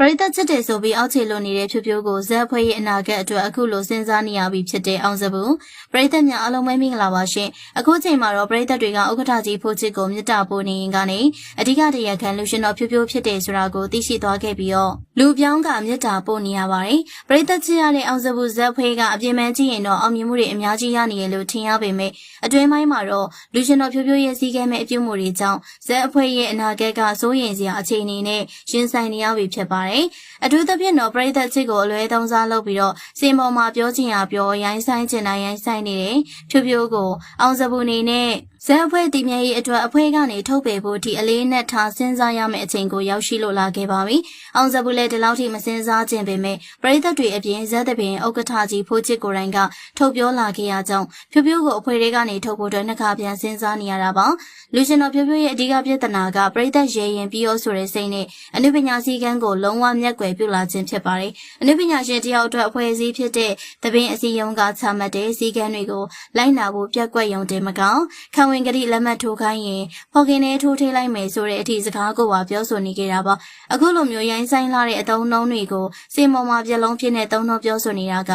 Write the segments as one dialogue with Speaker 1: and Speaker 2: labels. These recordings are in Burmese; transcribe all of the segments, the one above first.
Speaker 1: ပရိသတ်ချစ်တဲ့ဆိုပြီးအောက်ခြေလွန်နေတဲ့ဖြိုးဖြိုးကိုဇက်ဖွဲ့ရဲ့အနာဂတ်အတွက်အခုလိုစဉ်းစားနေရပြီဖြစ်တဲ့အောင်စဘူးပရိသတ်များအားလုံးပဲမင်္ဂလာပါရှင်အခုချိန်မှာတော့ပရိသတ်တွေကဥက္ကဋ္ဌကြီးဖိုးချစ်ကိုမြတ်တာပို့နေရင်ကနေအဓိကတရားခံလူရှင်တော်ဖြိုးဖြိုးဖြစ်တယ်ဆိုတာကိုသိရှိသွားခဲ့ပြီးတော့လူပြောင်းကမြတ်တာပို့နေရပါတယ်ပရိသတ်ချစ်ရတဲ့အောင်စဘူးဇက်ဖွဲ့ကအပြင်ပန်းကြည့်ရင်တော့အောင်မြင်မှုတွေအများကြီးရနေရလို့ထင်ရပေမဲ့အတွင်းပိုင်းမှာတော့လူရှင်တော်ဖြိုးဖြိုးရဲ့စီးကဲမဲ့အပြုမှုတွေကြောင့်ဇက်အဖွဲ့ရဲ့အနာဂတ်ကစိုးရိမ်စရာအခြေအနေနဲ့ရင်ဆိုင်နေရပြီဖြစ်ပါတယ်အထူးသဖြင့်တော့ပရိသတ်ချစ်ကိုအလွဲသုံးစားလုပ်ပြီးတော့စင်ပေါ်မှာပြောချင်ရပြောရိုင်းဆိုင်ချင်တိုင်းရိုင်းဆိုင်နေတယ်ဖြိုးဖြိုးကိုအောင်စဘူးနေနဲ့ဇက်အဖွဲ့တည်မြဲရေးအတွက်အဖွဲ့ကနေထုတ်ပေဖို့ဒီအလေးနဲ့ထားစဉ်းစားရမယ့်အချိန်ကိုရောက်ရှိလို့လာခဲ့ပါပြီအောင်စဘူးလည်းဒီလောက်ထိမစဉ်းစားခြင်းပေမဲ့ပရိသတ်တွေအပြင်ဇက်တပင်ဥက္ကဋ္ဌကြီးဖိုးချစ်ကိုယ်တိုင်ကထုတ်ပြောလာခဲ့ရကြောင်းဖြိုးဖြိုးကိုအဖွဲ့တွေကနေထုတ်ဖို့အတွက်နှစ်ခါပြန်စဉ်းစားနေရတာပါလူရှင်တော်ဖြိုးဖြိုးရဲ့အဓိကပြဿနာကပရိသတ်ရဲရင်ပြီးရောဆိုတဲ့စိတ်နဲ့အနုပညာစည်းကမ်းကိုလုံးဝမျက်ကွယ်ပြုလာခြင်းဖြစ်ပါတယ်အနုပညာရှင်တယောက်အတွက်အဖွဲ့အစည်းဖြစ်တဲ့တပင်အစည်းအရုံးကချမှတ်တဲ့စည်းကမ်းတွေကိုလိုက်နာဖို့ပြက်ကွက်ရုံတင်မကောင်းခံဝင်ကတိလက်မှတ်ထိုးခိုင်းရင်ဖော်ကင်နဲ့ထိုးထည့်လိုက်မယ်ဆိုတဲ့အထိစကားကိုပါပြောဆိုနေကြတာပါအခုလိုမျိုးရိုင်းဆိုင်လာတဲ့အသုံးနှုန်းတွေကိုစေမော်မှာပြက်လုံးဖြစ်နေသုံးနှုန်းပြောဆိုနေတာက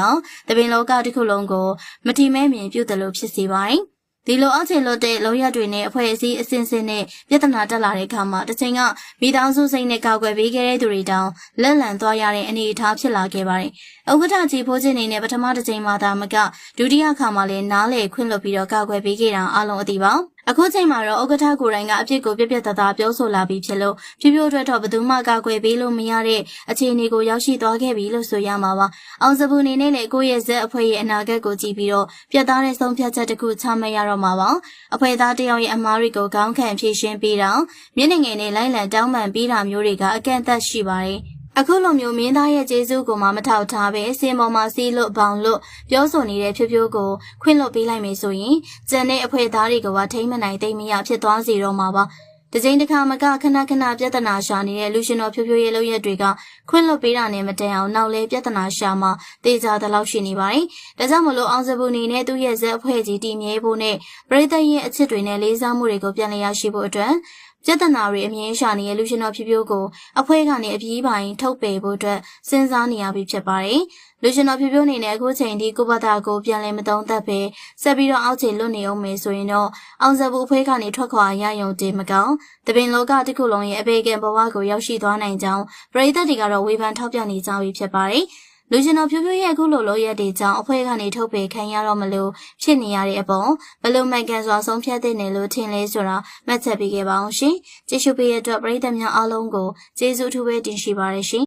Speaker 1: တပင်လောကတစ်ခုလုံးကိုမထီမဲ့မြင်ပြုတယ်လို့ဖြစ်စေပါတယ်ဒီလိုအောက်ခြေလွတ်တဲ့လောရက်တွေနဲ့အဖွဲ့အစည်းအစဉ်စဉ်နဲ့ပြဿနာတက်လာတဲ့အခါမှာတစ်ချိန်ကမိသားစုစိတ်နဲ့ကာကွယ်ပေးခဲ့တဲ့သူတွေတောင်လက်လံသွားရတဲ့အနေအထားဖြစ်လာခဲ့ပါတယ်။ဥက္ကဋ္ဌကြီးဖိုးချစ်နေနဲ့ပထမတစ်ချိန်မှသာမကဒုတိယခါမှလည်းနားလေခွင့်လွှတ်ပြီးတော့ကာကွယ်ပေးခဲ့တာအားလုံးအသိပါ။အခုချိန်မှာတော့ဥက္ကဋ္ဌကိုယ်တိုင်ကအပြစ်ကိုပြက်ပြက်သားသားပြောဆိုလာပြီးဖြစ်လို့ဖြိုးဖြိုးအတွက်တော့ဘယ်သူမှကာကွယ်ပေးလို့မရတဲ့အခြေအနေကိုရောက်ရှိသွားခဲ့ပြီလို့ဆိုရမှာပါ။အောင်စဘူးနေနဲ့လည်းကိုယ့်ရဲ့ဇက်အဖွဲ့ရဲ့အနာဂတ်ကိုကြည့်ပြီးတော့ပြတ်သားတဲ့ဆုံးဖြတ်ချက်တစ်ခုချမှတ်ရတော့မှာပါ။အဖွဲ့သားတယောက်ရဲ့အမားတွေကိုခေါင်းခံဖြည့်ရှင်းပေးတာမျက်နှာငယ်နဲ့လိုက်လံတောင်းပန်ပေးတာမျိုးတွေကအကန့်အသတ်ရှိပါတယ်။အခုလိုမျိုးမင်းသားရဲ့ကျေးဇူးကိုမှမထောက်ထားပဲစင်ပေါ်မှာစီးလွတ်ဘောင်လွတ်ပြောဆိုနေတဲ့ဖြိုးဖြိုးကိုခွင့်လွှတ်ပေးလိုက်မယ်ဆိုရင်ကျန်တဲ့အဖွဲ့သားတွေကထိမ့်မနိုင်သိမ့်မရဖြစ်သွားစေတော့မှာပါတကြိမ်တစ်ခါမကခဏခဏပြဿနာရှာနေတဲ့လူရှင်တော်ဖြိုးဖြိုးရဲ့လုပ်ရက်တွေကခွင့်လွှတ်ပေးတာနဲ့မတန်အောင်နောက်လဲပြဿနာရှာမှတေချာတဲ့လောက်ရှိနေပါတယ်။ဒါကြောင့်မလို့အောင်စဘူးနေနဲ့သူ့ရဲ့ဇက်အဖွဲ့ကြီးတည်မြဲဖို့နဲ့ပရိသတ်ရဲ့အချစ်တွေနဲ့လေးစားမှုတွေကိုပြန်လည်ရရှိဖို့အတွက်ပြဿနာတွေအမြင်ရှာနေတဲ့လူရှင်တော်ဖြိုးဖြိုးကိုအဖွဲ့ကနေအပြီးပိုင်းထုတ်ပယ်ဖို့အတွက်စဉ်းစားနေရပြီဖြစ်ပါတယ်။လူရှင်တော်ဖြိုးဖြိုးနေနဲ့အခုချိန်ထိကိုယ့်ဘာသာကိုပြန်လည်မသုံးသပ်ပဲဆက်ပြီးတော့အောက်ခြေလွတ်နေအောင်မယ်ဆိုရင်တော့အောင်စဘူးအဖွဲ့ကနေထွက်ခွာရရုံတည်းမကောင်းတပင်လောကတစ်ခုလုံးရဲ့အပေကံဘဝကိုရောက်ရှိသွားနိုင်ကြောင်းပရိသတ်တွေကတော့ဝေဖန်ထောက်ပြနေကြပြီဖြစ်ပါတယ်။လူရှင်တော်ဖြိုးဖြိုးရဲ့အခုလိုလိုရက်တွေကြောင့်အဖွဲ့ကနေထုတ်ပယ်ခံရတော့မလို့ဖြစ်နေရတဲ့အပေါ်ဘလို့မိုက်ကန်စွာဆုံးဖြတ်တဲ့နယ်လို့ထင်လဲဆိုတာမှတ်ချက်ပေးခဲ့ပါအောင်ရှင်။ကျေးဇူးပေးတဲ့အတွက်ပရိသတ်များအားလုံးကိုကျေးဇူးအထူးပဲတင်ရှိပါတယ်ရှင်